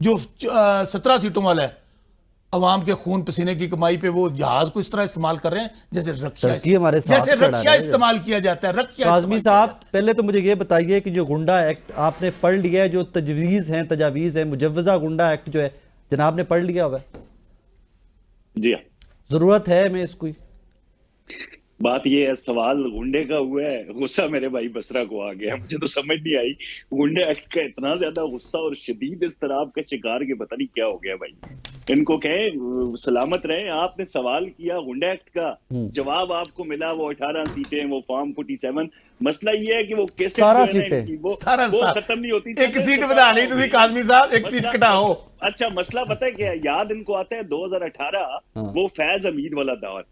جو 17 سیٹوں والا ہے، عوام کے خون پسینے کی کمائی پہ وہ جہاز کو اس طرح استعمال کر رہے ہیں جیسے ترکی ہمارے ساتھ جیسے کھڑا رکشا ہے۔ استعمال کیا جاتا ہے، رکشا کاظمی استعمال صاحب پہلے تو مجھے یہ بتائیے کہ جو گنڈا ایکٹ آپ نے پڑھ لیا ہے، جو تجاویز ہیں مجوزہ گنڈا ایکٹ جو ہے جناب نے پڑھ لیا ہوا ہے؟ جی ہاں، ضرورت ہے ہمیں اس کوئی؟ بات یہ ہے، سوال گنڈے کا ہوا ہے، غصہ میرے بھائی بسرا کو آ گیا، مجھے تو سمجھ نہیں آئی گنڈے ایکٹ کا اتنا زیادہ غصہ اور شدید اضطراب کا شکار کہ پتہ نہیں کیا ہو گیا بھائی۔ ان کو کہیں سلامت رہیں، آپ نے سوال کیا گنڈے ایکٹ کا، جواب آپ کو ملا وہ 18 سیٹیں، وہ فارم 47۔ مسئلہ یہ ہے کہ وہ کیسے وہ ختم نہیں ہوتی، ایک سیٹ بتا لی تھی کاظمی صاحب، ایک سیٹ کٹاؤ۔ اچھا مسئلہ پتہ ہے کیا یاد ان کو آتا ہے 2018 وہ فیض حمید والا دور،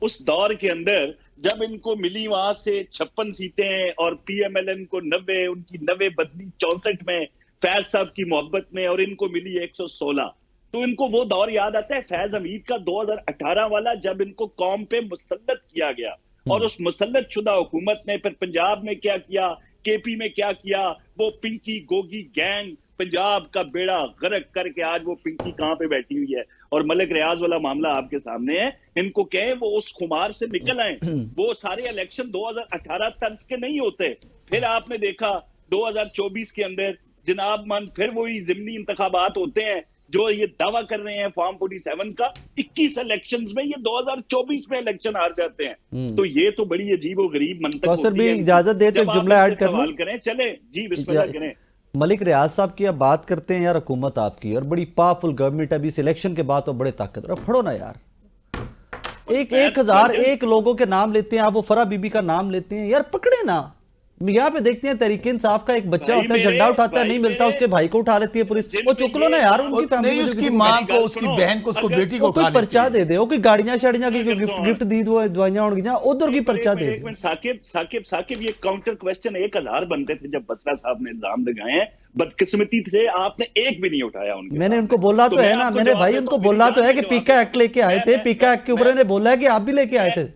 اس دور کے اندر جب ان کو ملی وہاں سے 56 سیٹیں اور پی ایم ایل این کو 90، ان کی 90 بدلی 64 میں فیض صاحب کی محبت میں، اور ان کو ملی 116، تو ان کو وہ دور یاد آتا ہے فیض حمید کا 2018 والا، جب ان کو قوم پہ مسلط کیا گیا، اور اس مسلط شدہ حکومت نے پھر پنجاب میں کیا کیا، کے پی میں کیا کیا، وہ پنکی گوگی گینگ پنجاب کا بیڑا غرق کر کے آج وہ پنکی کہاں پہ بیٹھی ہوئی ہے، اور ملک ریاض والا معاملہ آپ کے سامنے ہے۔ ان کو کہیں وہ اس خمار سے نکل آئیں، وہ سارے الیکشن 2018 طرز کے نہیں ہوتے۔ پھر آپ نے دیکھا 2024 کے اندر جناب من پھر وہی ضمنی انتخابات ہوتے ہیں جو یہ دعویٰ کر رہے ہیں فارم 47 کا، 21 الیکشنز میں یہ 2024 میں الیکشن ہار جاتے ہیں۔ تو یہ تو بڑی عجیب و غریب منطق ہوتی ہے۔ کوثر بھی اجازت دے تو ایک جملہ ایڈ کر لوں؟ سوال کریں، چلیں جی بسم اللہ کریں۔ ملک ریاض صاحب کی اب بات کرتے ہیں یار، حکومت آپ کی اور بڑی پاورفل گورنمنٹ، ابھی اس الیکشن کے بعد تو بڑے طاقتور، پڑھو نا یار، 1001 لوگوں کے نام لیتے ہیں آپ، وہ فرح بی بی کا نام لیتے ہیں یار، پکڑے نا۔ یہاں پہ دیکھتے ہیں تحریک انصاف کا ایک بچہ ہوتا ہے، جھنڈا اٹھاتا ہے، نہیں ملتا، اس کے بھائی کو اٹھا لیتی ہے پولیس، وہ چک لو نا یار، ان کی فیملی نہیں، اس کی ماں کو، اس کی بہن کو، اس کو بیٹی کو اٹھا کوئی لیتی پرچہ دے دے، وہ کوئی گاڑیاں شاڑیاں کی گفٹ دی دوائیاں ہوں گی نا، ادھر کی پرچہ دے دے۔ ثاقب یہ کاؤنٹر کویسچن 1000 بنتے تھے جب بسرا صاحب نے الزام لگائے ہیں، بدقسمتی سے آپ نے ایک بھی نہیں اٹھایا ان کے۔ میں نے ان کو بولا تو ہے نا، میں نے بھائی ان کو بولا تو ہے کہ پیکا ایکٹ لے کے آئے تھے، پیکا ایکٹ کے اوپر انہیں بولا ہے کہ آپ بھی لے کے آئے تھے۔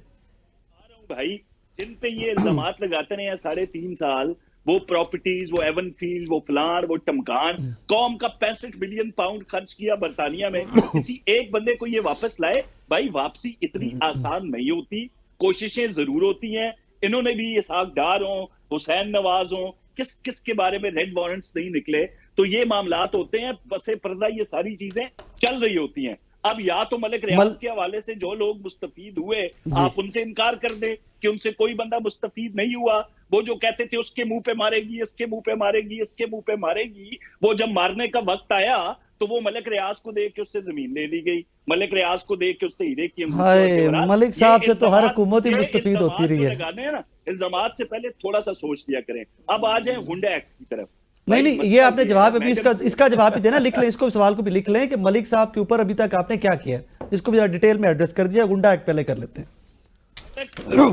بھائی جن پہ یہ الزامات لگاتے رہے ہیں 3.5 سال، وہ پراپرٹیز، وہ ایون فیلڈ، وہ فلان، وہ ٹمکان، قوم کا 65 بلین پاؤنڈ خرچ کیا برطانیہ میں، کسی ایک بندے کو یہ واپس لائے؟ بھائی واپسی اتنی آسان نہیں ہوتی، کوششیں ضرور ہوتی ہیں۔ انہوں نے بھی اسحاق ڈار ہوں، حسین نواز ہوں، کس کے بارے میں ریڈ وارنٹس نہیں نکلے، تو یہ معاملات ہوتے ہیں، پس پردہ یہ ساری چیزیں چل رہی ہوتی ہیں۔ اب یا تو ملک ریاض کے حوالے سے جو لوگ مستفید ہوئے آپ ان سے انکار کر دیں کہ ان سے کوئی بندہ مستفید نہیں ہوا، وہ جو کہتے تھے اس کے منہ پہ مارے گی، اس کے منہ پہ مارے گی، اس کے منہ پہ مارے گی، وہ جب مارنے کا وقت آیا تو وہ ملک ریاض کو دیکھ کے اس سے زمین لے لی گئی، ملک ریاض کو دیکھ کے اس سے ہیرے کی ملک صاحب سے تو ہر حکومت ہی مستفید ہوتی رہی ہے۔ الزامات سے پہلے تھوڑا سا سوچ لیا کریں۔ اب آ جائیں گنڈا ایکٹ کی طرف۔ نہیں یہ آپ نے جواب ابھی اس کا جواب بھی دینا، لکھ لیں، اس کو سوال کو بھی لکھ لیں کہ ملک صاحب کے اوپر ابھی تک آپ نے کیا کیا ہے، اس کو بھی ڈیٹیل میں ایڈریس کر دیا، گنڈا ایکٹ پہلے کر لیتے ہیں۔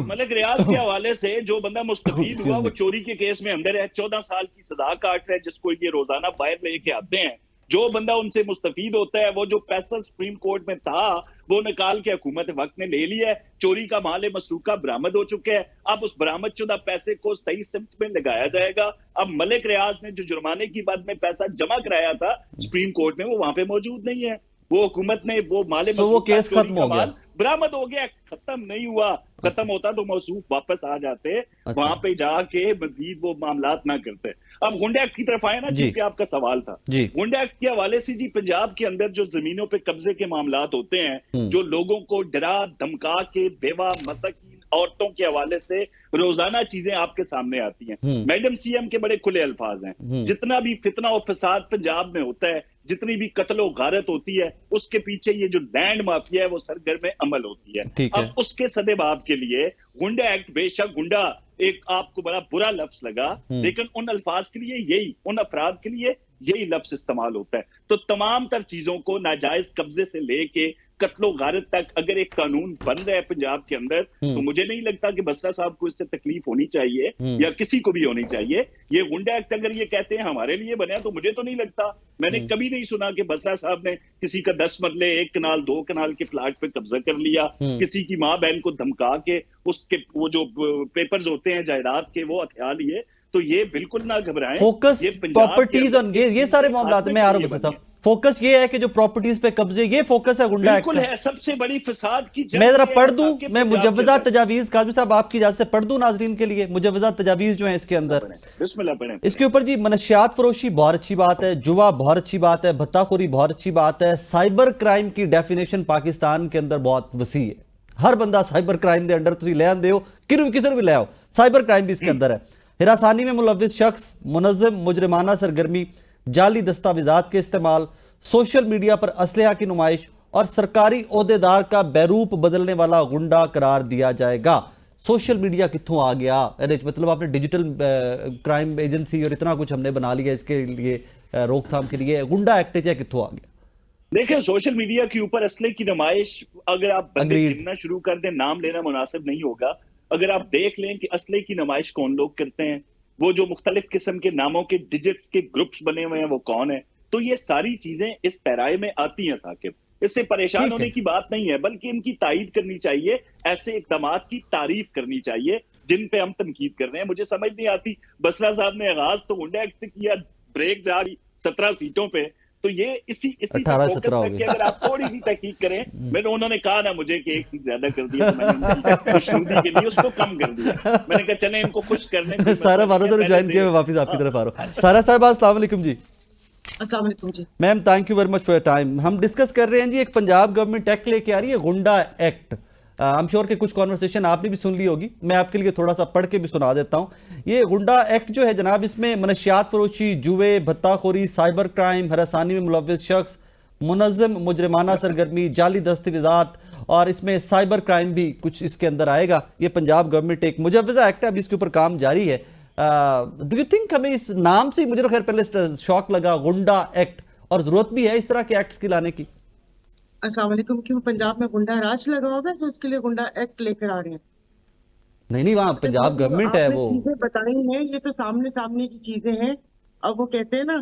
ملک ریاض کے حوالے سے جو بندہ مستفید ہوا وہ چوری کے کیس میں اندر ہے، 14 سال کی سزا کاٹ رہا ہے، جس کو یہ روزانہ باہر لے کے آتے ہیں۔ جو بندہ ان سے مستفید ہوتا ہے، وہ جو پیسہ سپریم کورٹ میں تھا وہ نکال کے حکومت وقت نے لے لیا ہے، چوری کا مال مسروقہ برآمد ہو چکا ہے۔ اب اس برآمد شدہ پیسے کو صحیح سمت میں لگایا جائے گا۔ اب ملک ریاض نے جو جرمانے کی بعد میں پیسہ جمع کرایا تھا سپریم کورٹ میں، وہ وہاں پہ موجود نہیں ہے۔ وہ حکومت نے وہ مال مسروقہ چوری کا مال برآمد ہو گیا، ختم نہیں ہوا۔ ختم ہوتا تو موصوف واپس آ جاتے، وہاں پہ جا کے مزید وہ معاملات نہ کرتے۔ اب گنڈا ایکٹ کی طرف آئے نا، جی کہ آپ کا سوال تھا گنڈا ایکٹ کے حوالے سے۔ جی پنجاب کے اندر جو زمینوں پہ قبضے کے معاملات ہوتے ہیں، جو لوگوں کو ڈرا دھمکا کے بیوہ مساکین عورتوں کے حوالے سے روزانہ چیزیں آپ کے سامنے آتی ہیں۔ میڈم سی ایم کے بڑے کھلے الفاظ ہیں، جتنا بھی فتنہ و فساد پنجاب میں ہوتا ہے، جتنی بھی قتل و غارت ہوتی ہے، اس کے پیچھے یہ جو لینڈ مافیا ہے وہ سرگرم عمل ہوتی ہے۔ اب اس کے سدباب کے لیے گنڈا ایکٹ، بے شک گنڈا ایک آپ کو بڑا برا لفظ لگا، لیکن ان الفاظ کے لیے یہی، ان افراد کے لیے یہی لفظ استعمال ہوتا ہے۔ تو تمام تر چیزوں کو ناجائز قبضے سے لے کے قتل و غارت تک اگر ایک قانون بن رہا ہے پنجاب کے اندر، تو مجھے نہیں لگتا کہ بسرا صاحب کو اس سے تکلیف ہونی چاہیے یا کسی کو بھی ہونی چاہیے۔ یہ گنڈا ایکٹ اگر یہ کہتے ہیں ہمارے لیے بنیا، تو مجھے تو نہیں لگتا، میں نے کبھی نہیں سنا کہ بسرا صاحب نے کسی کا 10 مرلے 1 کنال 2 کنال کے پلاٹ پہ قبضہ کر لیا، کسی کی ماں بہن کو دھمکا کے اس کے وہ جو پیپرز ہوتے ہیں جائیداد کے وہ ہتھیا لیے۔ تو یہ بالکل نہ گھبرائیں. فوکس یہ پنجاب کے پراپرٹیز اندر اور یہ سارے معاملات میں آ رہا ہوں یہ صاحب. فوکس یہ ہے کہ جو پراپرٹیز پہ قبضے، یہ فوکس ہے گنڈا ایکٹ بالکل کا. ہے. سب سے بڑی فساد کی جنگ میں ذرا یہ پڑھ ہے دوں، صاحب کہ میں پنجاب مجوزہ کے تجاویز کاظمی صاحب آپ کی اجازت سے پڑھ دوں ناظرین کے لیے مجوزہ تجاویز جو ہیں اس کے اندر. بسم اللہ پڑھیں. اس کے اوپر جی منشیات فروشی بہت اچھی بات ہے، جوا بہت اچھی بات ہے، بھتہ خوری بہت اچھی بات ہے. سائبر کرائم کی ڈیفینیشن پاکستان کے اندر بہت وسیع ہے. ہر بندہ سائبر کرائم دے انڈر تسی لے آندے ہو، کنوں بھی کسر بھی لے آؤ، سائبر کرائم بھی اس کے اندر ہے. ہراسانی میں ملوث شخص، منظم مجرمانہ سرگرمی، جعلی دستاویزات کے استعمال، سوشل میڈیا پر اسلحہ کی نمائش اور سرکاری عہدیدار کا بیروپ بدلنے والا غنڈہ قرار دیا جائے گا. سوشل میڈیا کتھوں آ گیا؟ مطلب آپ نے ڈیجیٹل کرائم ایجنسی اور اتنا کچھ ہم نے بنا لیا اس کے لیے روک تھام کے لیے. غنڈہ ایکٹ ہے کتھوں آ گیا؟ دیکھیں سوشل میڈیا کے اوپر اسلحے کی نمائش اگر آپ بندے Agreed. گننا شروع کر دیں، نام لینا مناسب نہیں ہوگا. اگر آپ دیکھ لیں کہ اسلحے کی نمائش کون لوگ کرتے ہیں، وہ جو مختلف قسم کے ناموں کے ڈیجٹس کے گروپس بنے ہوئے ہیں وہ کون ہیں، تو یہ ساری چیزیں اس پیرائے میں آتی ہیں ثاقب. اس سے پریشان ہونے کی بات نہیں ہے، بلکہ ان کی تائید کرنی چاہیے. ایسے اقدامات کی تعریف کرنی چاہیے جن پہ ہم تنقید کر رہے ہیں. مجھے سمجھ نہیں آتی، بسرا صاحب نے آغاز تو گنڈا ایکٹ سے کیا، بریک جا رہی 17 سیٹوں پہ، تو یہ اسی 18 فوکس 17 ہو رکھ کے گئی. اگر آپ تھوڑی سی تحقیق کریں. میں نے انہوں نے کہا نا مجھے کہ ایک سیٹ زیادہ کر دیا، تو میں نے ان کی خوشنودی کے لیے اس کو کم کر دیا. میں نے کہا چلیں ان کو خوش کرنے. سارا بھارت نے جوائن کیا، میں واپس آپ کی طرف آ رہا ہوں. سارا صاحبہ السلام علیکم جی. السلام علیکم جی. Ma'am thank you very much for your time. ہم ڈسکس کر رہے ہیں جی ایک پنجاب گورنمنٹ ایکٹ لے کے آ رہی ہے، غنڈہ ایکٹ. I'm sure کہ کچھ کانورسیشن آپ نے بھی سن لی ہوگی، میں آپ کے لیے تھوڑا سا پڑھ کے بھی سنا دیتا ہوں. یہ غنڈہ ایکٹ جو ہے جناب، اس میں منشیات فروشی، جوئے، بھتہ خوری، سائبر کرائم، ہراسانی میں ملوث شخص، منظم مجرمانہ سرگرمی، جعلی دستاویزات اور اس میں سائبر کرائم بھی کچھ اس کے اندر آئے گا. یہ پنجاب گورنمنٹ ایک مجوزہ ایکٹ ہے، ابھی اس کے اوپر کام جاری ہے. ڈو یو تھنک ہمیں اس نام سے مجھے خیر پہلے شوق لگا غنڈہ ایکٹ، اور ضرورت بھی ہے اس طرح کے ایکٹس کی لانے کی؟ السلام علیکم. کیوں پنجاب میں گنڈا راج لگا ہوگا تو اس کے لیے گنڈا ایکٹ لے کر آ رہے ہیں؟ نہیں وہاں پنجاب گورنمنٹ ہے. آپ نے وہ چیزیں بتائی ہیں، یہ تو سامنے کی چیزیں ہیں. اب وہ کہتے ہیں نا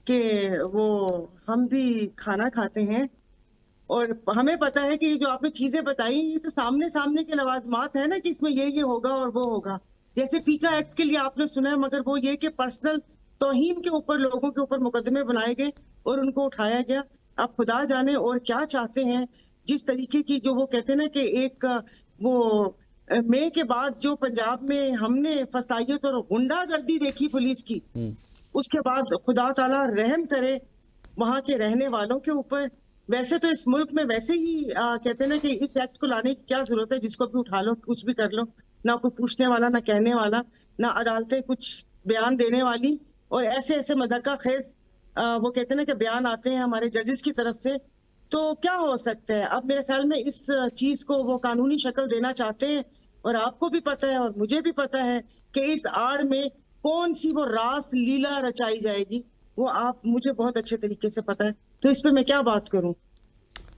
کہ وہ ہم بھی کھانا کھاتے ہیں اور ہمیں پتا ہے کہ یہ جو آپ نے چیزیں بتائی یہ تو سامنے کے لوازمات ہیں نا کہ اس میں یہ ہوگا اور وہ ہوگا. جیسے پیکا ایکٹ کے لیے آپ نے سنا ہے، مگر وہ یہ کہ پرسنل توہین کے اوپر لوگوں کے اوپر مقدمے بنائے گئے اور ان کو اٹھایا گیا. آپ خدا جانے اور کیا چاہتے ہیں. جس طریقے کی جو وہ کہتے ہیں نا کہ ایک وہ مئی کے بعد جو پنجاب میں ہم نے فسائیت اور غنڈہ گردی دیکھی پولیس کی، اس کے بعد خدا تعالیٰ رحم کرے وہاں کے رہنے والوں کے اوپر. ویسے تو اس ملک میں ویسے ہی کہتے ہیں نا کہ اس ایکٹ کو لانے کی کیا ضرورت ہے، جس کو بھی اٹھا لو کچھ بھی کر لو، نہ کوئی پوچھنے والا، نہ کہنے والا، نہ عدالتیں کچھ بیان دینے والی. اور ایسے مذاکرہ خیز وہ کہتے ہیں نا کہ بیان آتے ہیں ہمارے ججز کی طرف سے. تو کیا ہو سکتا ہے؟ اب میرے خیال میں اس چیز کو وہ قانونی شکل دینا چاہتے ہیں، اور آپ کو بھی پتہ ہے اور مجھے بھی پتہ ہے کہ اس آڑ میں کون سی وہ راس لیلا رچائی جائے گی، وہ آپ مجھے بہت اچھے طریقے سے پتہ ہے. تو اس پہ میں کیا بات کروں؟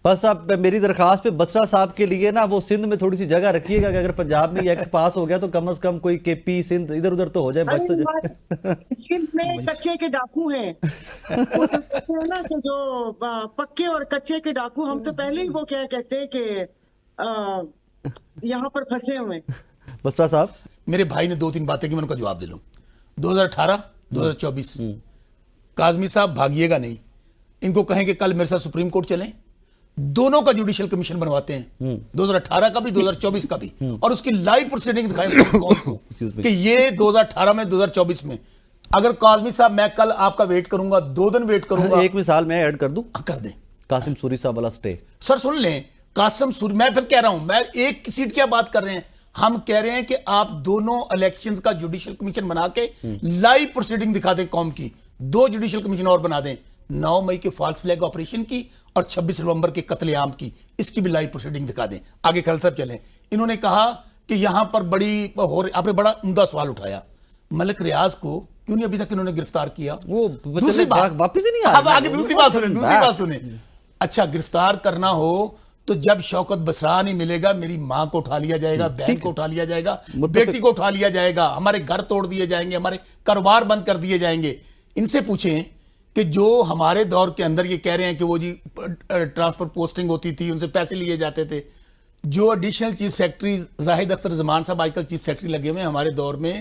بس اب میری درخواست پہ بسرا صاحب کے لیے نا وہ سندھ میں تھوڑی سی جگہ رکھیے گا کہ اگر پنجاب میں یہ ایکٹ پاس ہو گیا تو کم از کم کوئی کے پی سندھ ادھر ادھر تو ہو جائے. بچ سے سندھ میں کچے کے ڈاکو ہیں نا کہ جو پکے اور کچے کے ڈاکو، ہم تو پہلے ہی وہ کیا کہتے ہیں کہ یہاں پر پھنسے ہوئے. بسرا صاحب میرے بھائی نے 2-3 باتیں کی، میں ان کا جواب دے لوں. 2018 2024 کاظمی صاحب بھاگیے گا نہیں، ان کو کہیں کہ کل میرے ساتھ سپریم کورٹ چلیں، دونوں کا جوڈیشل کمیشن بنواتے ہیں، 2018 کا بھی 2024 کا بھی، اور اس کی لائیو پروسیڈنگ دکھائیں کہ یہ 2018 میں 2024 میں. اگر کاظمی صاحب میں کل آپ کا ویٹ کروں گا، 2 دن ویٹ کروں گا. ایک مثال میں ایڈ کر دوں، کر دیں. قاسم سوری صاحب والا سٹے. سر سن لیں، قاسم سوری، میں پھر کہہ رہا ہوں، میں ایک سیٹ کیا بات کر رہے ہیں، ہم کہہ رہے ہیں کہ آپ دونوں الیکشنز کا جوڈیشل کمیشن بنا کے لائیو پروسیڈنگ دکھا دیں قوم کی. 2 جوڈیشل کمیشن اور بنا دیں، 9 مئی کے فالس فلیگ آپریشن کی اور 26 نومبر کے قتل عام کی، اس کی بھی لائیو پروسیڈنگ دکھا دیں. آگے خیال صاحب چلیں. انہوں نے کہا کہ یہاں پر آپ نے بڑا عمدہ سوال اٹھایا، ملک ریاض کو کیوں نہیں ابھی تک انہوں نے گرفتار کیا؟ وہ دوسری بات واپس ہی نہیں آ رہا. آگے دوسری بات سنیں. اچھا گرفتار کرنا ہو تو جب شوکت بسرا نہیں ملے گا، میری ماں کو اٹھا لیا جائے گا، بہن کو اٹھا لیا جائے گا، بیٹی کو اٹھا لیا جائے گا، ہمارے گھر توڑ دیے جائیں گے، ہمارے کاروبار بند کر دیے جائیں گے. ان سے پوچھیں کہ جو ہمارے دور کے اندر یہ کہہ رہے ہیں کہ وہ جی ٹرانسفر پوسٹنگ ہوتی تھی، ان سے پیسے لیے جاتے تھے، جو ایڈیشنل چیف سیکرٹریز زاہد اختر زمان صاحب آج کل چیف سیکرٹری لگے ہوئے ہیں، ہمارے دور میں